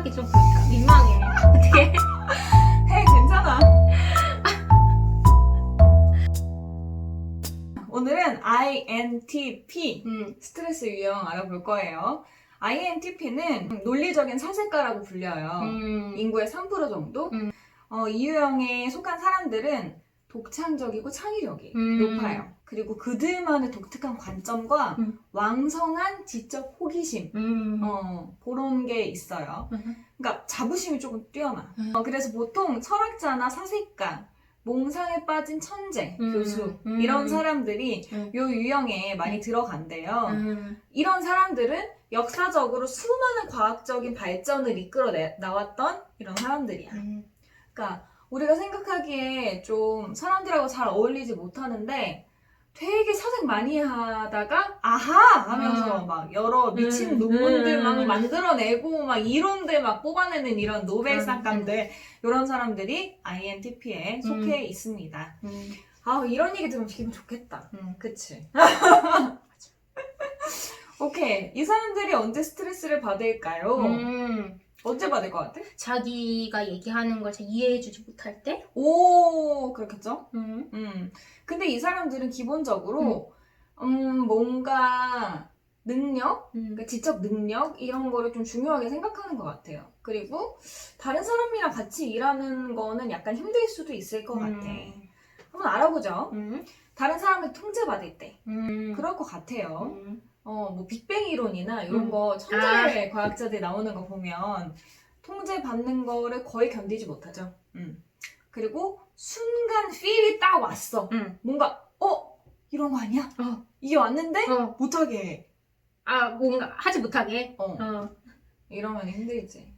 하기 좀 그렇다. 민망해. 어떻게? 해, 괜찮아. 오늘은 INTP 스트레스 유형 알아볼 거예요. INTP는 논리적인 사색가라고 불려요. 인구의 3% 정도? 이 유형에 속한 사람들은 독창적이고 창의력이 높아요. 그리고 그들만의 독특한 관점과 왕성한 지적 호기심 그런 게 있어요. 그러니까 자부심이 조금 뛰어나. 그래서 보통 철학자나 사색가, 몽상에 빠진 천재, 교수 이런 사람들이 요 유형에 많이 들어간대요. 이런 사람들은 역사적으로 수많은 과학적인 발전을 이끌어 나왔던 이런 사람들이야. 그러니까 우리가 생각하기에 좀 사람들하고 잘 어울리지 못하는데 되게 사색 많이 하다가 아하 하면서 막 여러 미친 논문들 막 만들어내고 막 이론들 막 뽑아내는 이런 노벨상감들 이런 사람들이 INTP에 속해 있습니다. 아 이런 얘기 들으면 기분 좋겠다. 그치? 오케이, 이 사람들이 언제 스트레스를 받을까요? 언제 받을 것 같아? 자기가 얘기하는 걸 잘 이해해주지 못할 때? 오, 그렇겠죠? 근데 이 사람들은 기본적으로 뭔가 능력, 그러니까 지적 능력 이런 거를 좀 중요하게 생각하는 것 같아요. 그리고 다른 사람이랑 같이 일하는 거는 약간 힘들 수도 있을 것 같아. 한번 알아보죠. 다른 사람을 통제받을 때 그럴 것 같아요. 뭐 빅뱅 이론이나 이런 거 천재 과학자들 나오는 거 보면 통제받는 거를 거의 견디지 못하죠. 그리고 순간 필이 딱 왔어. 뭔가 이런 거 아니야? 이게 왔는데 못하게 해. 뭔가 하지 못하게. 이러면 힘들지.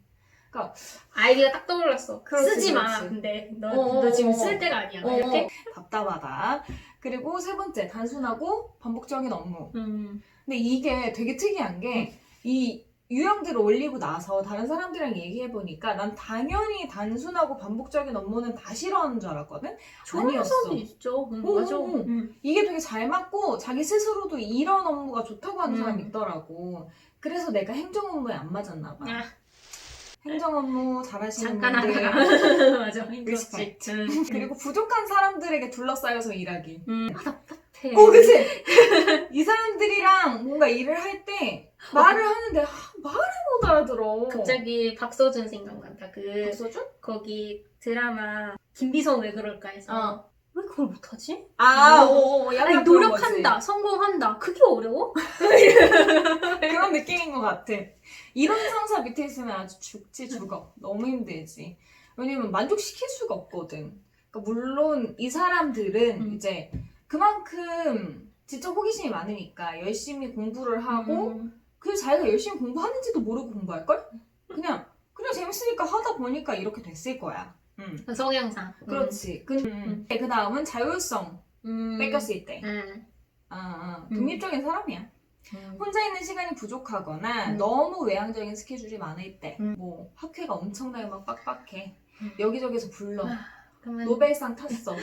그러니까 아이디가 딱 떠올랐어. 그렇지, 쓰지 마. 그렇지. 근데 너 지금 쓸 때가 아니야. 이렇게. 답답하다. 그리고 세 번째, 단순하고 반복적인 업무. 근데 이게 되게 특이한 게 이 유형들을 올리고 나서 다른 사람들이랑 얘기해보니까 난 당연히 단순하고 반복적인 업무는 다 싫어하는 줄 알았거든? 좋아하는 사람도 있죠. 맞아. 이게 되게 잘 맞고 자기 스스로도 이런 업무가 좋다고 하는 사람이 있더라고. 그래서 내가 행정 업무에 안 맞았나 봐. 행정 업무 잘하시는 잠깐 분들 하다가 맞아. 리스펙. 힘들었지. 그리고 부족한 사람들에게 둘러싸여서 일하기. 답답해. 그치? 이 사람들이랑 뭔가 일을 할 때 말을 하는데 말을 못 알아들어. 갑자기 박서준 생각난다. 박서준? 거기 드라마 김비서 왜 그럴까 해서 왜 그걸 못하지? 약간 아니, 그런 노력한다, 거지. 성공한다. 그게 어려워? 그런 느낌인 것 같아. 이런 상사 밑에 있으면 아주 죽지 죽어. 너무 힘들지. 왜냐면 만족시킬 수가 없거든. 그러니까 물론 이 사람들은 이제 그만큼 지적 호기심이 많으니까 열심히 공부를 하고 그 자기가 열심히 공부하는지도 모르고 공부할걸? 그냥 재밌으니까 하다 보니까 이렇게 됐을 거야. 성향상. 그렇지. 그 다음은 자율성 뺏겼을 때. 독립적인 사람이야. 혼자 있는 시간이 부족하거나 너무 외향적인 스케줄이 많을 때, 뭐 학회가 엄청나게 막 빡빡해. 여기저기서 불러. 노벨상 탔어.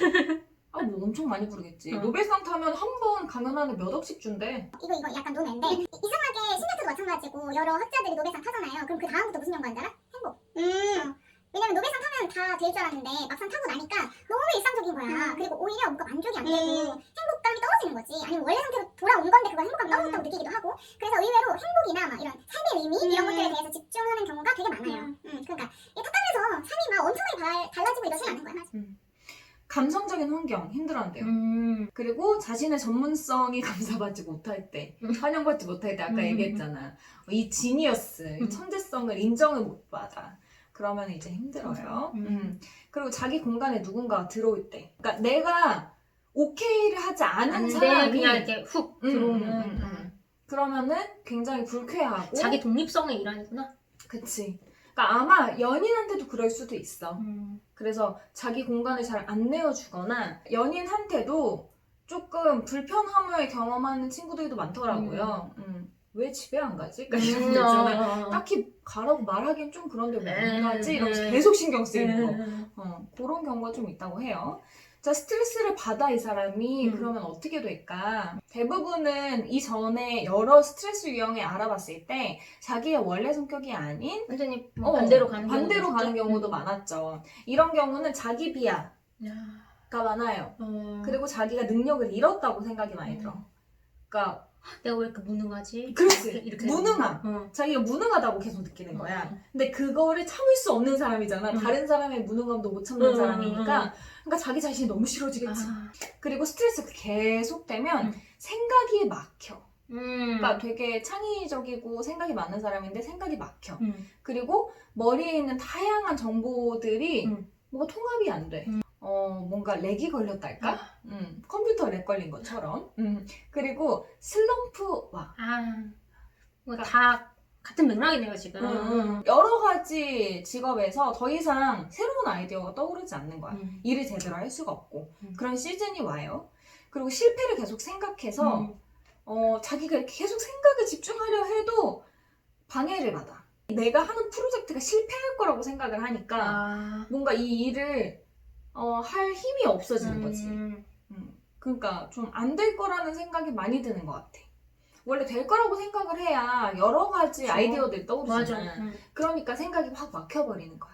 뭐 엄청 많이 부르겠지. 노벨상 타면 한 번 강연하는 몇 억씩 준대. 이거 약간 논외인데 이상하게 심리학도 마찬가지고 여러 학자들이 노벨상 타잖아요. 그럼 그 다음부터 무슨 연관인 줄 알아? 행복. 왜냐면 노벨상 타면 다 될 줄 알았는데 막상 타고 나니까 너무 일상적인 거야. 그리고 오히려 뭔가 만족이 안 되고 행복감이 떨어지는 거지. 아니면 원래 상태로 돌아온 건데 그걸 행복감이 떨어졌다고 느끼기도 하고. 그래서 의외로 행복이나 막 이런 삶의 의미 이런 것들에 대해서 집중하는 경우가 되게 많아요. 그러니까 이 탓하면서 삶이 막 엄청나게 달라지고 이러진 않는 거야. 감성적인 환경 힘들어한대요. 그리고 자신의 전문성이 감사받지 못할 때, 환영받지 못할 때 아까 얘기했잖아. 이 지니어스, 이 천재성을 인정을 못 받아. 그러면 이제 힘들어요. 그리고 자기 공간에 누군가가 들어올 때, 그러니까 내가 오케이를 하지 않은 사람이 그냥 이렇게 훅 들어오는. 그러면은 굉장히 불쾌하고 자기 독립성의 일환이구나. 그치. 그러니까 아마 연인한테도 그럴 수도 있어. 그래서 자기 공간을 잘 안 내어주거나 연인한테도 조금 불편함을 경험하는 친구들도 많더라고요. 왜 집에 안 가지? 그러니까 이런 거 있잖아. 딱히 가라고 말하기엔 좀 그런데 왜 안 가지? 이러면서 계속 신경 쓰이는 거. 그런 경우가 좀 있다고 해요. 자, 스트레스를 받아 이 사람이. 음. 그러면 어떻게 될까? 대부분은 이전에 여러 스트레스 유형을 알아봤을 때 자기의 원래 성격이 아닌 완전히 반대로 가는 반대로 경우도 가는 있죠? 경우도 많았죠. 이런 경우는 자기 비하가 야. 많아요. 어. 그리고 자기가 능력을 잃었다고 생각이 많이 들어. 그러니까 내가 왜 이렇게 무능하지? 그렇지. 이렇게 무능함. 어. 자기가 무능하다고 계속 느끼는 거야. 근데 그거를 참을 수 없는 사람이잖아. 다른 사람의 무능함도 못 참는 사람이니까. 그러니까 자기 자신이 너무 싫어지겠지. 아. 그리고 스트레스가 계속되면 생각이 막혀. 그러니까 되게 창의적이고 생각이 많은 사람인데 생각이 막혀. 그리고 머리에 있는 다양한 정보들이 뭐가 통합이 안 돼. 뭔가 렉이 걸렸달까? 컴퓨터 렉 걸린 것처럼. 그리고 슬럼프 와. 다 같은 맥락이네요 지금. 여러 가지 직업에서 더 이상 새로운 아이디어가 떠오르지 않는 거야. 일을 제대로 할 수가 없고. 그런 시즌이 와요. 그리고 실패를 계속 생각해서 자기가 이렇게 계속 생각에 집중하려 해도 방해를 받아. 내가 하는 프로젝트가 실패할 거라고 생각을 하니까 뭔가 이 일을 할 힘이 없어지는 거지. 그러니까 좀 안 될 거라는 생각이 많이 드는 것 같아. 원래 될 거라고 생각을 해야 여러 가지 그쵸. 아이디어들이 떠오르잖아. 그러니까 생각이 확 막혀버리는 거야.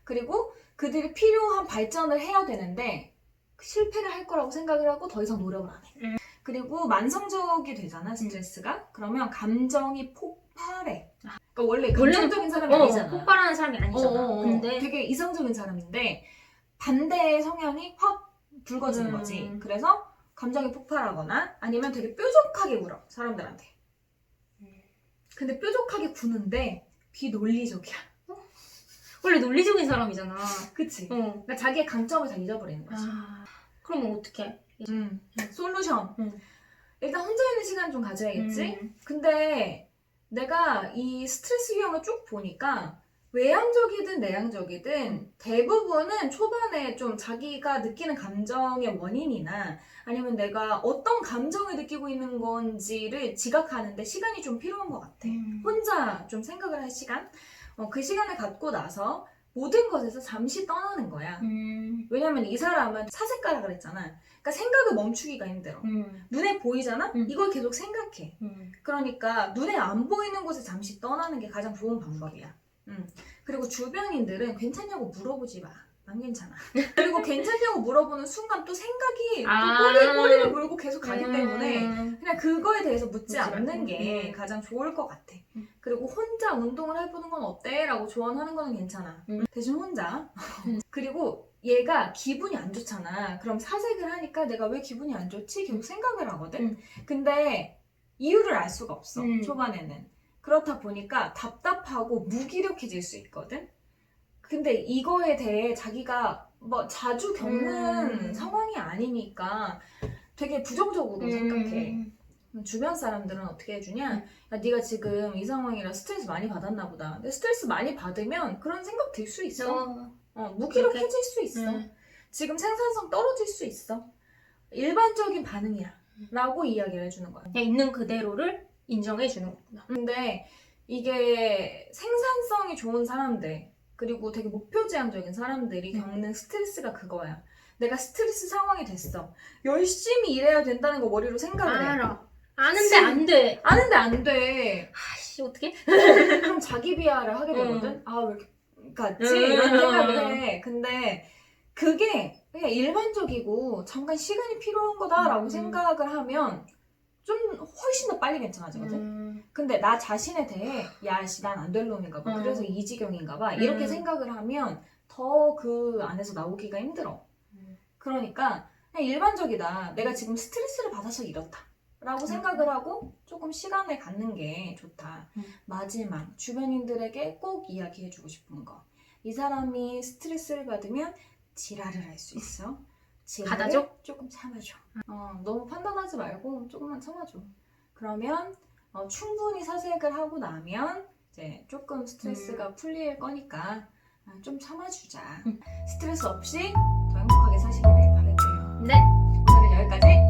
그리고 그들이 필요한 발전을 해야 되는데 실패를 할 거라고 생각을 하고 더 이상 노력을 안 해. 그리고 만성적이 되잖아, 스트레스가. 그러면 감정이 폭발해. 그러니까 원래 감정적인 사람이 아니잖아. 폭발하는 사람이 아니잖아. 근데 되게 이성적인 사람인데 반대의 성향이 확 붉어지는 거지. 그래서 감정이 폭발하거나 아니면 되게 뾰족하게 굴어, 사람들한테. 근데 뾰족하게 구는데 비논리적이야. 원래 논리적인 사람이잖아. 그치? 그러니까 자기의 강점을 다 잊어버리는 거지. 그러면 어떡해? 솔루션. 일단 혼자 있는 시간 좀 가져야겠지? 근데 내가 이 스트레스 유형을 쭉 보니까 외향적이든 내향적이든 대부분은 초반에 좀 자기가 느끼는 감정의 원인이나 아니면 내가 어떤 감정을 느끼고 있는 건지를 지각하는데 시간이 좀 필요한 것 같아. 혼자 좀 생각을 할 시간? 그 시간을 갖고 나서 모든 것에서 잠시 떠나는 거야. 왜냐면 이 사람은 사색가라 그랬잖아. 그러니까 생각을 멈추기가 힘들어. 눈에 보이잖아? 이걸 계속 생각해. 그러니까 눈에 안 보이는 곳에 잠시 떠나는 게 가장 좋은 방법이야. 그리고 주변인들은 괜찮냐고 물어보지 마. 안 괜찮아. 그리고 괜찮냐고 물어보는 순간 또 생각이 또 꼬리를 물고 계속 가기 때문에 그냥 그거에 대해서 묻지 않는 게 가장 좋을 것 같아. 그리고 혼자 운동을 해보는 건 어때? 라고 조언하는 거는 괜찮아. 대신 혼자. 그리고 얘가 기분이 안 좋잖아. 그럼 사색을 하니까 내가 왜 기분이 안 좋지? 계속 생각을 하거든. 근데 이유를 알 수가 없어. 초반에는. 그렇다 보니까 답답하고 무기력해질 수 있거든. 근데 이거에 대해 자기가 뭐 자주 겪는 상황이 아니니까 되게 부정적으로 생각해. 주변 사람들은 어떻게 해주냐? 야, 네가 지금 이 상황이라 스트레스 많이 받았나 보다. 근데 스트레스 많이 받으면 그런 생각 들 수 있어. 무기력해질 수 있어. 지금 생산성 떨어질 수 있어. 일반적인 반응이야. 라고 이야기를 해주는 거야. 그냥 있는 그대로를 인정해주는 거구나. 근데 이게 생산성이 좋은 사람들 그리고 되게 목표지향적인 사람들이 겪는 스트레스가 그거야. 내가 스트레스 상황이 됐어. 열심히 일해야 된다는 거 머리로 생각을 해. 알아. 아는데 안 돼. 아는데 안 돼. 아씨 어떡해? 그럼 자기 비하를 하게 되거든. 아 왜 이렇게 같지? 이런 생각을 해. 근데 그게 그냥 일반적이고 잠깐 시간이 필요한 거다라고 생각을 하면 좀 훨씬 더 빨리 괜찮아지거든. 근데 나 자신에 대해 야씨 난 안 될 놈인가 봐. 그래서 이 지경인가 봐. 이렇게 생각을 하면 더 그 안에서 나오기가 힘들어. 그러니까 그냥 일반적이다. 내가 지금 스트레스를 받아서 이렇다. 라고 생각을 하고 조금 시간을 갖는 게 좋다. 마지막 주변인들에게 꼭 이야기해주고 싶은 거. 이 사람이 스트레스를 받으면 지랄을 할 수 있어. 받아줘? 조금 참아줘. 너무 판단하지 말고 조금만 참아줘. 그러면 충분히 사색을 하고 나면 이제 조금 스트레스가 풀릴 거니까 좀 참아주자. 스트레스 없이 더 행복하게 사시기를 바랄게요. 네. 오늘은 여기까지.